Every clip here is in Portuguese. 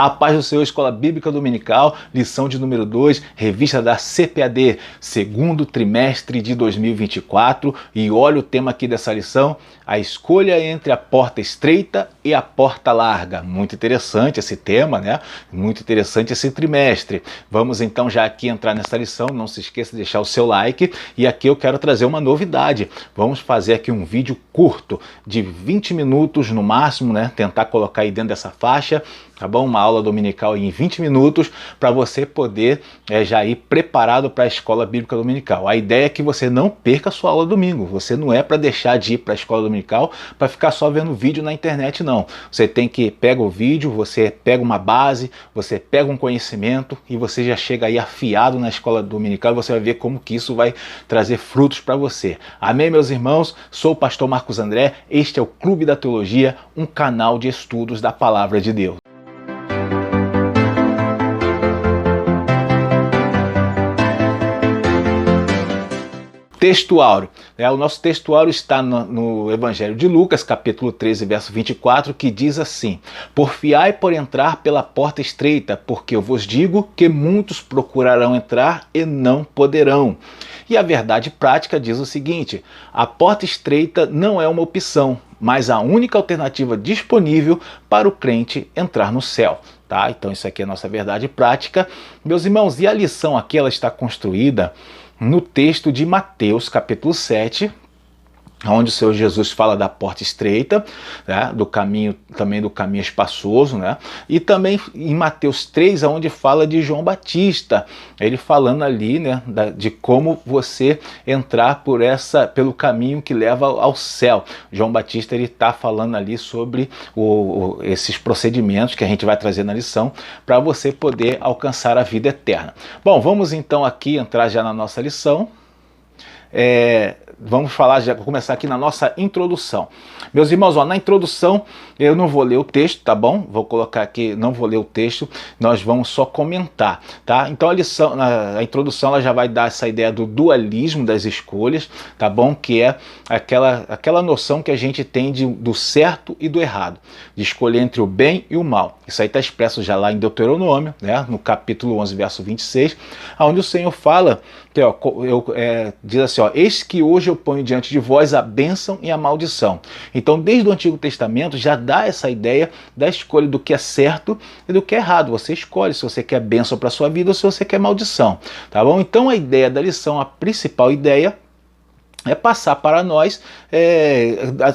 A paz do Senhor, Escola Bíblica Dominical, lição de número 2, revista da CPAD, segundo trimestre de 2024. E olha o tema aqui dessa lição, a escolha entre a porta estreita e a porta larga. Muito interessante esse tema, né? Muito interessante esse trimestre. Vamos então já aqui entrar nessa lição, não se esqueça de deixar o seu like. E aqui eu quero trazer uma novidade. Vamos fazer aqui um vídeo curto, de 20 minutos no máximo, né? Tentar colocar aí dentro dessa faixa, tá bom? Uma aula dominical em 20 minutos para você poder já ir preparado para a Escola Bíblica Dominical. A ideia é que você não perca a sua aula domingo. Você não é para deixar de ir para a Escola Dominical para ficar só vendo vídeo na internet, não. Você tem que pega o vídeo, você pega uma base, você pega um conhecimento e você já chega aí afiado na Escola Dominical e você vai ver como que isso vai trazer frutos para você. Amém, meus irmãos? Sou o pastor Marcos André, este é o Clube da Teologia, um canal de estudos da Palavra de Deus. Texto áureo. O nosso texto áureo está no Evangelho de Lucas, capítulo 13, verso 24, que diz assim: Porfiai por entrar pela porta estreita, porque eu vos digo que muitos procurarão entrar e não poderão. E a verdade prática diz o seguinte: a porta estreita não é uma opção, mas a única alternativa disponível para o crente entrar no céu. Tá? Então isso aqui é a nossa verdade prática. Meus irmãos, e a lição aqui ela está construída no texto de Mateus, capítulo 7, onde o Senhor Jesus fala da porta estreita, né, do caminho, também do caminho espaçoso, né, e também em Mateus 3, onde fala de João Batista, ele falando ali, né, de como você entrar pelo caminho que leva ao céu. João Batista ele está falando ali sobre esses procedimentos que a gente vai trazer na lição para você poder alcançar a vida eterna. Bom, vamos então aqui entrar já na nossa lição. Vamos falar, já começar aqui na nossa introdução. Meus irmãos, ó, na introdução eu não vou ler o texto, tá bom? Vou colocar aqui, não vou ler o texto, nós vamos só comentar, tá? Então a introdução ela já vai dar essa ideia do dualismo das escolhas, tá bom? Que é aquela noção que a gente tem do certo e do errado, de escolher entre o bem e o mal. Isso aí está expresso já lá em Deuteronômio, né? No capítulo 11, verso 26, onde o Senhor fala, que, ó, diz assim, ó, eis que hoje eu ponho diante de vós a bênção e a maldição. Então, desde o Antigo Testamento já dá essa ideia da escolha do que é certo e do que é errado. Você escolhe se você quer bênção para sua vida ou se você quer maldição, tá bom? Então, a ideia da lição, a principal ideia é passar para nós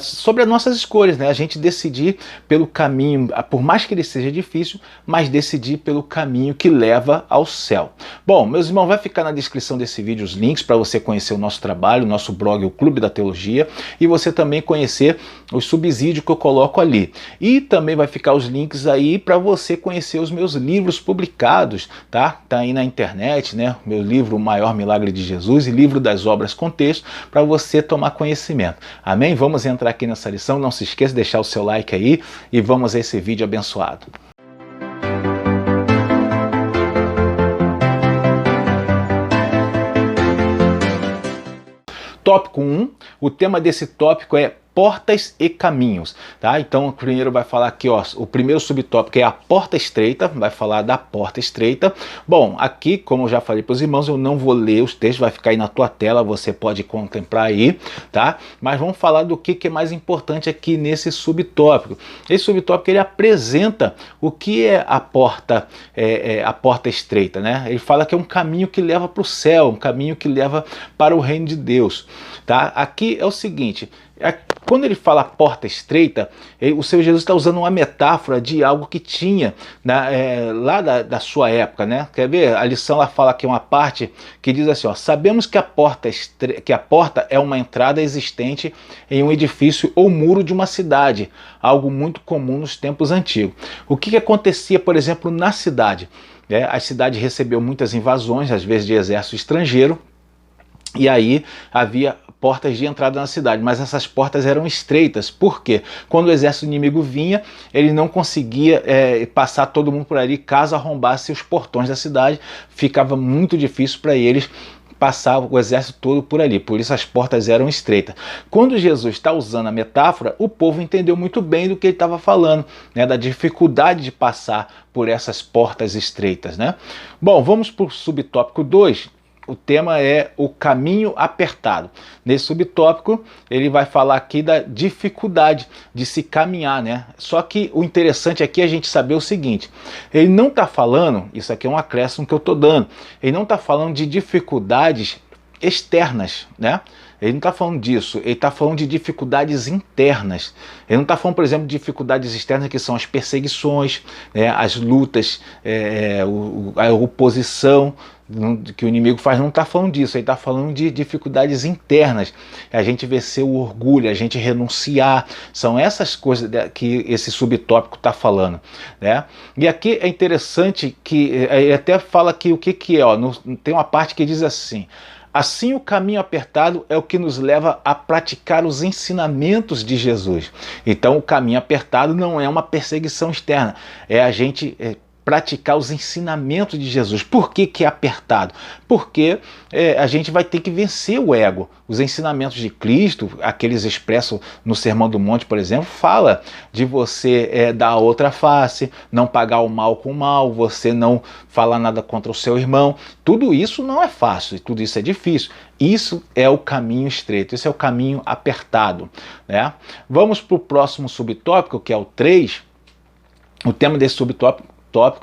sobre as nossas escolhas, né? A gente decidir pelo caminho, por mais que ele seja difícil, mas decidir pelo caminho que leva ao céu. Bom, meus irmãos, vai ficar na descrição desse vídeo os links para você conhecer o nosso trabalho, o nosso blog, o Clube da Teologia, e você também conhecer os subsídios que eu coloco ali. E também vai ficar os links aí para você conhecer os meus livros publicados, tá? Tá aí na internet, né? Meu livro O Maior Milagre de Jesus e livro das Obras com Texto, para você tomar conhecimento. Amém? Vamos entrar aqui nessa lição. Não se esqueça de deixar o seu like aí e vamos a esse vídeo abençoado. Tópico 1. O tema desse tópico é portas e caminhos, tá? Então, primeiro vai falar aqui, ó, o primeiro subtópico é a porta estreita, vai falar da porta estreita. Bom, aqui, como eu já falei para os irmãos, eu não vou ler os textos, vai ficar aí na tua tela, você pode contemplar aí, tá? Mas vamos falar do que é mais importante aqui nesse subtópico. Esse subtópico, ele apresenta o que é a porta estreita, né? Ele fala que é um caminho que leva para o céu, um caminho que leva para o reino de Deus, tá? Aqui é o seguinte, quando ele fala porta estreita, o Senhor Jesus está usando uma metáfora de algo que tinha lá da sua época, né? Quer ver? A lição lá fala aqui uma parte que diz assim, ó, sabemos que a porta é uma entrada existente em um edifício ou muro de uma cidade, algo muito comum nos tempos antigos. O que acontecia, por exemplo, na cidade? A cidade recebeu muitas invasões, às vezes de exército estrangeiro, e aí havia portas de entrada na cidade, mas essas portas eram estreitas. Por quê? Quando o exército inimigo vinha, ele não conseguia passar todo mundo por ali, caso arrombasse os portões da cidade, ficava muito difícil para eles passar o exército todo por ali, por isso as portas eram estreitas. Quando Jesus está usando a metáfora, o povo entendeu muito bem do que ele estava falando, né, da dificuldade de passar por essas portas estreitas, né? Bom, vamos para o subtópico 2. O tema é o caminho apertado. Nesse subtópico, ele vai falar aqui da dificuldade de se caminhar, né? Só que o interessante aqui é a gente saber o seguinte: ele não está falando, isso aqui é um acréscimo que eu estou dando, ele não está falando de dificuldades externas, né? Ele não está falando disso, ele está falando de dificuldades internas. Ele não está falando, por exemplo, de dificuldades externas, que são as perseguições, né, as lutas, a oposição que o inimigo faz. Não está falando disso, ele está falando de dificuldades internas. A gente vencer o orgulho, a gente renunciar. São essas coisas que esse subtópico está falando, né? E aqui é interessante que ele até fala aqui o que é. Ó, tem uma parte que diz assim: assim, o caminho apertado é o que nos leva a praticar os ensinamentos de Jesus. Então, o caminho apertado não é uma perseguição externa, é a gente praticar os ensinamentos de Jesus. Por que é apertado? Porque a gente vai ter que vencer o ego. Os ensinamentos de Cristo, aqueles expressos no Sermão do Monte, por exemplo, fala de você dar a outra face, não pagar o mal com o mal, você não falar nada contra o seu irmão. Tudo isso não é fácil, tudo isso é difícil. Isso é o caminho estreito, esse é o caminho apertado, né? Vamos para o próximo subtópico, que é o 3. O tema desse subtópico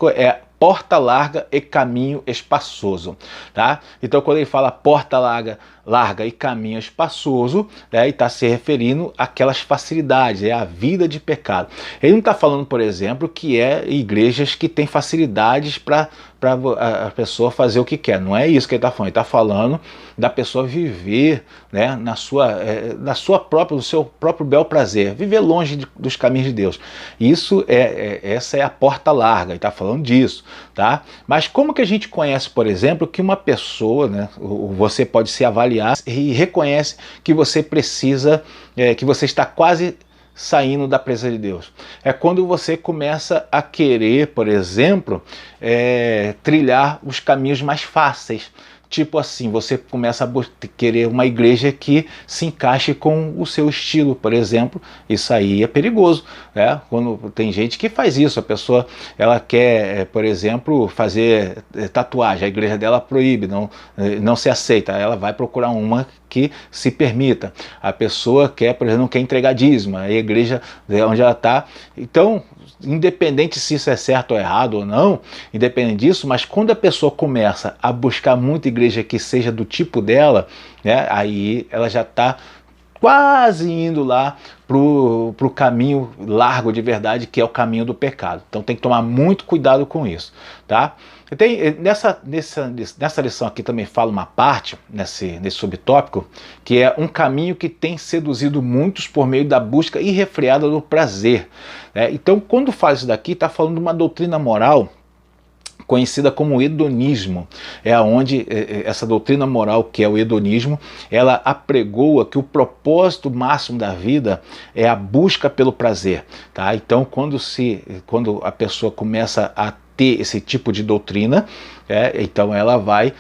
é porta larga e caminho espaçoso, tá? Então, quando ele fala porta larga e caminho espaçoso, né, ele está se referindo àquelas facilidades, é a vida de pecado. Ele não está falando, por exemplo, que é igrejas que têm facilidades para a pessoa fazer o que quer. Não é isso que ele está falando. Ele está falando da pessoa viver, né, no seu próprio bel prazer, viver longe dos caminhos de Deus. Isso essa é a porta larga. Ele está falando disso, tá? Mas como que a gente conhece, por exemplo, que uma pessoa, né, você pode se avaliar e reconhece que você precisa, que você está quase saindo da presença de Deus? É quando você começa a querer, por exemplo, trilhar os caminhos mais fáceis. Tipo assim, você começa a querer uma igreja que se encaixe com o seu estilo, por exemplo. Isso aí é perigoso, né? Quando tem gente que faz isso, a pessoa ela quer, por exemplo, fazer tatuagem, a igreja dela proíbe, não se aceita, ela vai procurar uma que se permita. A pessoa quer, por exemplo, não quer entregar dízimo, a igreja onde ela está. Então, independente se isso é certo ou errado ou não, independente disso, mas quando a pessoa começa a buscar muita igreja que seja do tipo dela, né, aí ela já está quase indo lá pro caminho largo de verdade, que é o caminho do pecado. Então tem que tomar muito cuidado com isso, tá? Nessa lição aqui também fala uma parte, nesse subtópico, que é um caminho que tem seduzido muitos por meio da busca irrefreada do prazer. Então, quando faz isso daqui, está falando de uma doutrina moral conhecida como hedonismo. É onde essa doutrina moral, que é o hedonismo, ela apregoa que o propósito máximo da vida é a busca pelo prazer, tá? Então, quando a pessoa começa a ter esse tipo de doutrina, então ela vai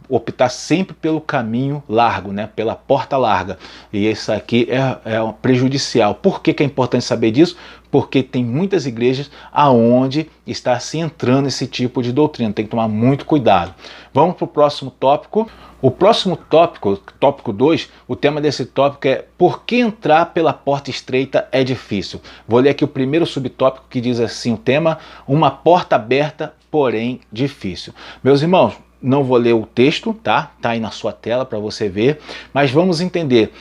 optar sempre pelo caminho largo, né, pela porta larga. E isso aqui é prejudicial. Por que é importante saber disso? Porque tem muitas igrejas aonde está se entrando esse tipo de doutrina. Tem que tomar muito cuidado. Vamos para o próximo tópico. O próximo tópico, tópico 2, o tema desse tópico é por que entrar pela porta estreita é difícil. Vou ler aqui o primeiro subtópico, que diz assim o tema: uma porta aberta, porém difícil. Meus irmãos, não vou ler o texto, tá? Tá aí na sua tela para você ver, mas vamos entender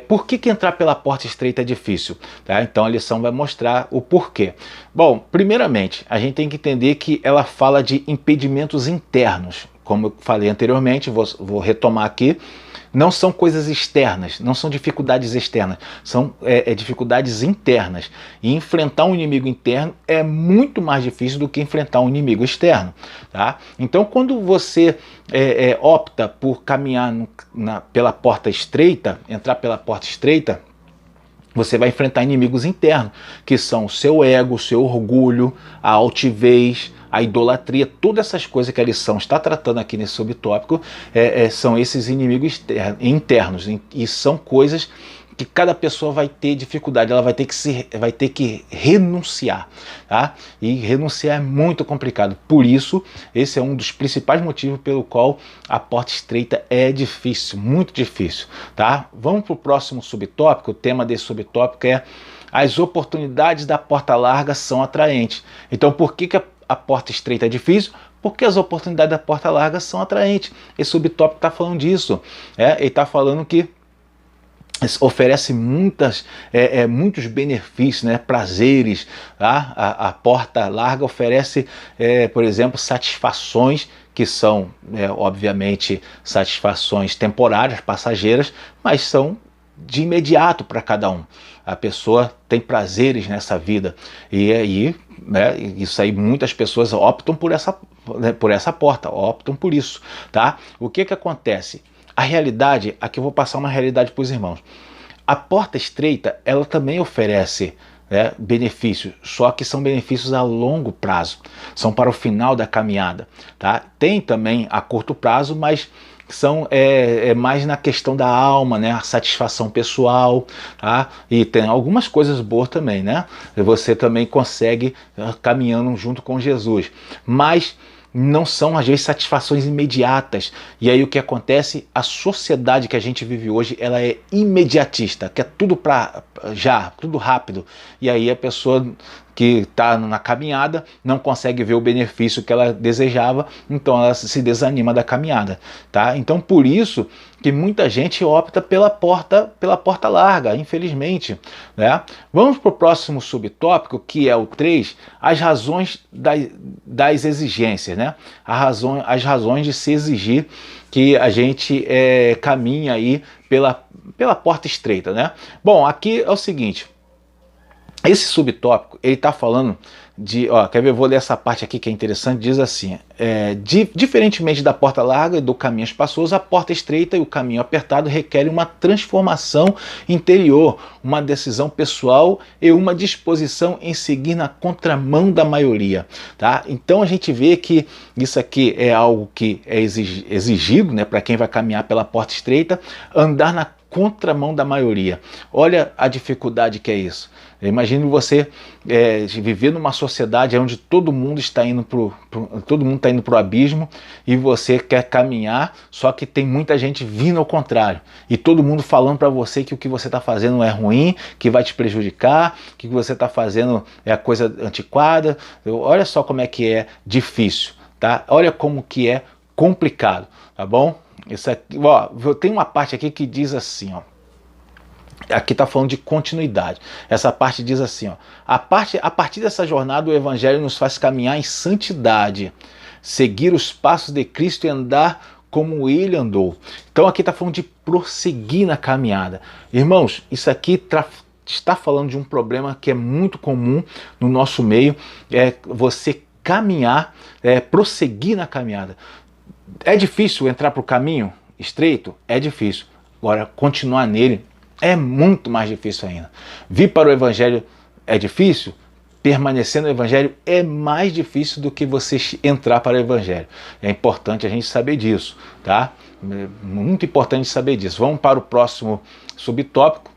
por que entrar pela porta estreita é difícil, tá? Então a lição vai mostrar o porquê. Bom, primeiramente, a gente tem que entender que ela fala de impedimentos internos. Como eu falei anteriormente, vou retomar aqui, não são coisas externas, não são dificuldades externas, são dificuldades internas. E enfrentar um inimigo interno é muito mais difícil do que enfrentar um inimigo externo, tá? Então, quando você opta por caminhar pela porta estreita, entrar pela porta estreita, você vai enfrentar inimigos internos, que são o seu ego, o seu orgulho, a altivez, a idolatria, todas essas coisas que a lição está tratando aqui nesse subtópico são esses inimigos internos, e são coisas que cada pessoa vai ter dificuldade, ela vai ter que renunciar, tá? E renunciar é muito complicado. Por isso, esse é um dos principais motivos pelo qual a porta estreita é difícil, muito difícil, tá? Vamos para o próximo subtópico. O tema desse subtópico é: as oportunidades da porta larga são atraentes. Então, por que a porta estreita é difícil? Porque as oportunidades da porta larga são atraentes. Esse subtópico está falando disso. Ele está falando que oferece muitos benefícios, né, prazeres, tá? A porta larga oferece, por exemplo, satisfações que são, obviamente, satisfações temporárias, passageiras, mas são de imediato para cada um. A pessoa tem prazeres nessa vida, e aí, né, isso aí, muitas pessoas optam por essa porta, optam por isso, tá? O que acontece? A realidade, aqui eu vou passar uma realidade para os irmãos. A porta estreita, ela também oferece benefícios, só que são benefícios a longo prazo, são para o final da caminhada, tá? Tem também a curto prazo, mas são mais na questão da alma, né? A satisfação pessoal, tá? E tem algumas coisas boas também, né? Você também consegue caminhando junto com Jesus, mas não são, às vezes, satisfações imediatas. E aí o que acontece? A sociedade que a gente vive hoje, ela é imediatista, quer tudo para já, tudo rápido. E aí a pessoa que está na caminhada não consegue ver o benefício que ela desejava, então ela se desanima da caminhada, tá? Então por isso que muita gente opta pela porta larga, infelizmente, né? Vamos para o próximo subtópico, que é o 3, as razões das exigências, né? As razões de se exigir que a gente caminhe aí pela porta estreita, né? Bom, aqui é o seguinte. Esse subtópico, ele está falando de, quer ver, eu vou ler essa parte aqui que é interessante, diz assim: diferentemente da porta larga e do caminho espaçoso, a porta estreita e o caminho apertado requerem uma transformação interior, uma decisão pessoal e uma disposição em seguir na contramão da maioria, tá? Então a gente vê que isso aqui é algo que é exigido, né, para quem vai caminhar pela porta estreita, andar na contramão da maioria. Olha a dificuldade que é isso. Imagine você viver numa sociedade onde todo mundo está indo para o abismo, e você quer caminhar, só que tem muita gente vindo ao contrário, e todo mundo falando para você que o que você está fazendo é ruim, que vai te prejudicar, que o que você está fazendo é a coisa antiquada. Olha só como é que é difícil, tá? Olha como que é complicado, tá bom? Isso aqui, tem uma parte aqui que diz assim, aqui está falando de continuidade. Essa parte diz assim, a partir dessa jornada o Evangelho nos faz caminhar em santidade, seguir os passos de Cristo e andar como Ele andou. Então aqui está falando de prosseguir na caminhada. Irmãos, isso aqui está falando de um problema que é muito comum no nosso meio, você caminhar, prosseguir na caminhada. É difícil entrar para o caminho estreito? É difícil. Agora, continuar nele é muito mais difícil ainda. Vir para o Evangelho é difícil? Permanecer no Evangelho é mais difícil do que você entrar para o Evangelho. É importante a gente saber disso, tá? Muito importante saber disso. Vamos para o próximo subtópico.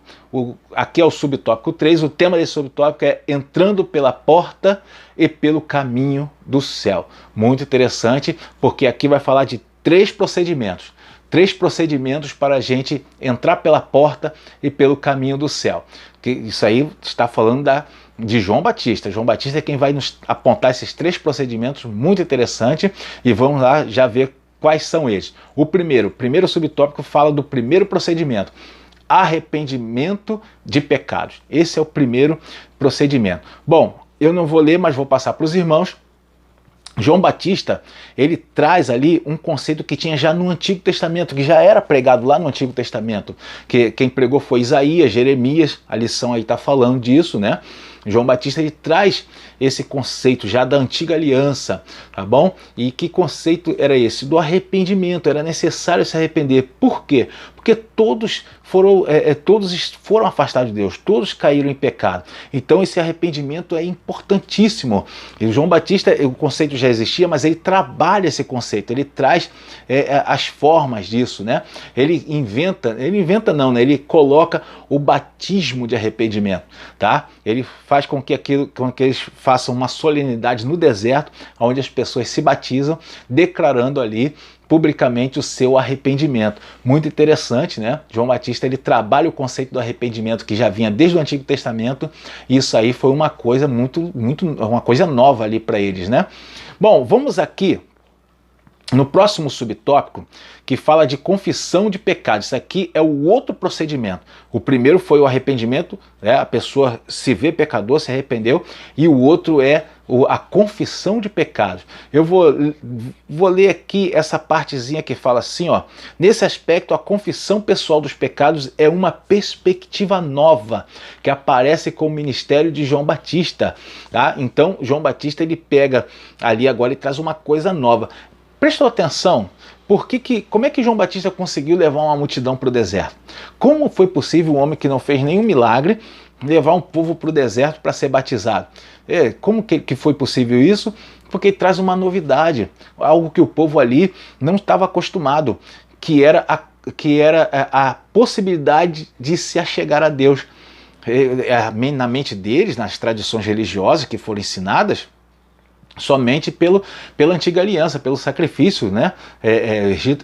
Aqui é o subtópico 3. O tema desse subtópico é entrando pela porta e pelo caminho do céu. Muito interessante, porque aqui vai falar de 3 procedimentos. 3 procedimentos para a gente entrar pela porta e pelo caminho do céu. Isso aí está falando de João Batista. João Batista é quem vai nos apontar esses 3 procedimentos, muito interessante, e vamos lá já ver quais são eles. O primeiro subtópico fala do primeiro procedimento: arrependimento de pecados. Esse é o primeiro procedimento. Bom, eu não vou ler, mas vou passar para os irmãos. João Batista, ele traz ali um conceito que tinha já no Antigo Testamento, que já era pregado lá no Antigo Testamento, que quem pregou foi Isaías, Jeremias, a lição aí está falando disso, né? João Batista, ele traz esse conceito já da antiga aliança, tá bom? E que conceito era esse? Do arrependimento. Era necessário se arrepender. Por quê? Porque Porque todos foram afastados de Deus, todos caíram em pecado. Então esse arrependimento é importantíssimo. E o João Batista, o conceito já existia, mas ele trabalha esse conceito, ele traz as formas disso, né? Ele inventa não, né? Ele coloca o batismo de arrependimento, tá? Ele faz com que eles façam uma solenidade no deserto, onde as pessoas se batizam, declarando ali publicamente o seu arrependimento. Muito interessante, né? João Batista, ele trabalha o conceito do arrependimento que já vinha desde o Antigo Testamento, e isso aí foi uma coisa uma coisa nova ali para eles, né? Bom, vamos aqui no próximo subtópico, que fala de confissão de pecado. Isso aqui é o outro procedimento. O primeiro foi o arrependimento, né? A pessoa se vê pecador, se arrependeu, e o outro é a confissão de pecados. Eu vou ler aqui essa partezinha que fala assim, ó: nesse aspecto, a confissão pessoal dos pecados é uma perspectiva nova que aparece com o ministério de João Batista, tá? Então, João Batista, ele pega ali agora e traz uma coisa nova. Prestou atenção? Como é que João Batista conseguiu levar uma multidão para o deserto? Como foi possível um homem que não fez nenhum milagre levar um povo para o deserto para ser batizado? Como que foi possível isso? Porque ele traz uma novidade, algo que o povo ali não estava acostumado, que era a possibilidade de se achegar a Deus. Na mente deles, nas tradições religiosas que foram ensinadas, somente pela antiga aliança, pelo sacrifício, né,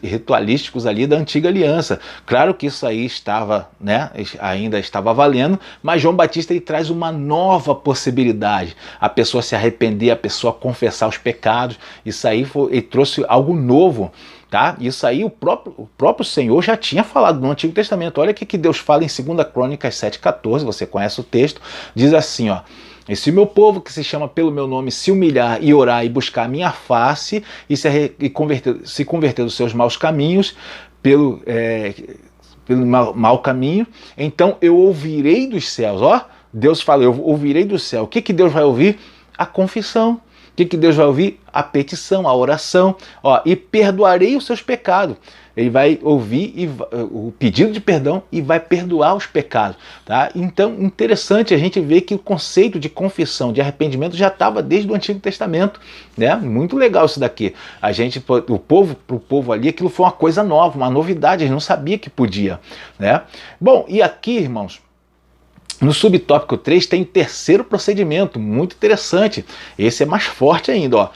ritualísticos ali da antiga aliança. Claro que isso aí estava, né, ainda estava valendo, mas João Batista, ele traz uma nova possibilidade, a pessoa se arrepender, a pessoa confessar os pecados. Isso aí ele trouxe algo novo, tá? Isso aí o próprio Senhor já tinha falado no Antigo Testamento. Olha o que Deus fala em 2 Crônicas 7,14, você conhece o texto, diz assim, ó: e se o meu povo, que se chama pelo meu nome, se humilhar e orar e buscar a minha face e se converter dos seus maus caminhos, pelo mau caminho, então eu ouvirei dos céus. Ó, Deus fala, eu ouvirei do céu. O que Deus vai ouvir? A confissão. O que Deus vai ouvir? A petição, a oração. Ó, e perdoarei os seus pecados. Ele vai ouvir o pedido de perdão e vai perdoar os pecados, tá? Então, interessante a gente ver que o conceito de confissão, de arrependimento já estava desde o Antigo Testamento, né? Muito legal isso daqui. Pro povo ali, aquilo foi uma coisa nova, uma novidade, eles não sabiam que podia, né? Bom, e aqui, irmãos, no subtópico 3 tem o terceiro procedimento, muito interessante. Esse é mais forte ainda, ó.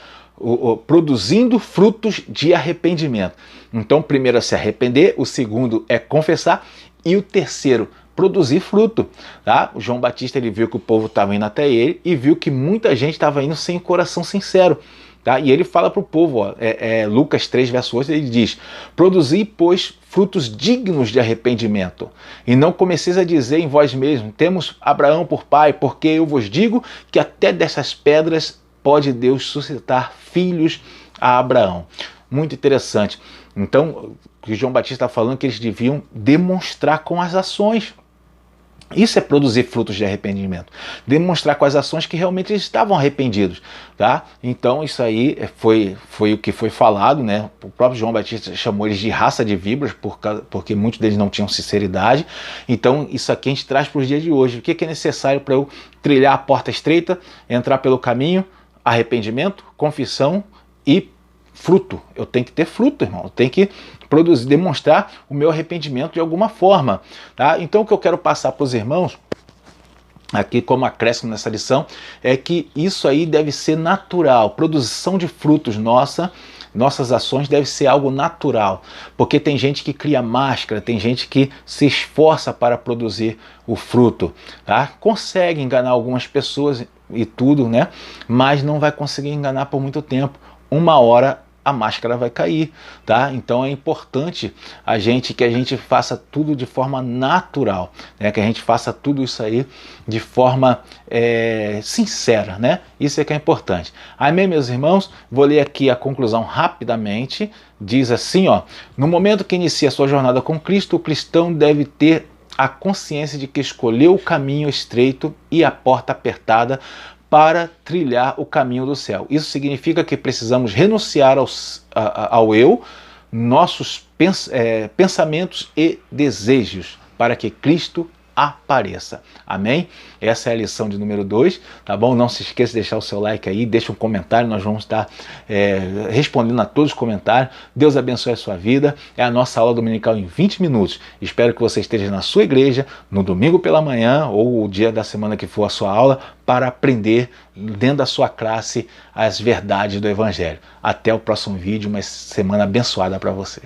Produzindo frutos de arrependimento. Então, o primeiro é se arrepender, o segundo é confessar e o terceiro, produzir fruto, tá? O João Batista, ele viu que o povo estava indo até ele e viu que muita gente estava indo sem coração sincero, tá? E ele fala para o povo, ó, Lucas 3, verso 8, ele diz: produzi, pois, frutos dignos de arrependimento, e não comeceis a dizer em vós mesmos, temos Abraão por pai, porque eu vos digo que até dessas pedras pode Deus suscitar filhos a Abraão. Muito interessante. Então, o que João Batista está falando, que eles deviam demonstrar com as ações. Isso é produzir frutos de arrependimento. Demonstrar com as ações que realmente eles estavam arrependidos, tá? Então, isso aí foi o que foi falado, né? O próprio João Batista chamou eles de raça de víboras, porque muitos deles não tinham sinceridade. Então, isso aqui a gente traz para os dias de hoje. O que é necessário para eu trilhar a porta estreita, entrar pelo caminho? Arrependimento, confissão e fruto. Eu tenho que ter fruto, irmão. Eu tenho que produzir, demonstrar o meu arrependimento de alguma forma, tá? Então, o que eu quero passar para os irmãos aqui como acréscimo nessa lição é que isso aí deve ser natural. Produção de frutos nossas ações deve ser algo natural, porque tem gente que cria máscara, tem gente que se esforça para produzir o fruto, tá? Consegue enganar algumas pessoas e tudo, né? Mas não vai conseguir enganar por muito tempo. Uma hora a máscara vai cair, tá? Então é importante que a gente faça tudo de forma natural, né? Que a gente faça tudo isso aí de forma sincera, né? Isso é que é importante. Amém, meus irmãos? Vou ler aqui a conclusão rapidamente. Diz assim, ó: no momento que inicia a sua jornada com Cristo, o cristão deve ter a consciência de que escolheu o caminho estreito e a porta apertada para trilhar o caminho do céu. Isso significa que precisamos renunciar ao eu, nossos pensamentos e desejos para que Cristo apareça. Amém? Essa é a lição de número 2, tá bom? Não se esqueça de deixar o seu like aí, deixa um comentário, nós vamos estar respondendo a todos os comentários. Deus abençoe a sua vida. É a nossa aula dominical em 20 minutos. Espero que você esteja na sua igreja, no domingo pela manhã ou o dia da semana que for a sua aula, para aprender dentro da sua classe as verdades do Evangelho. Até o próximo vídeo, uma semana abençoada para você.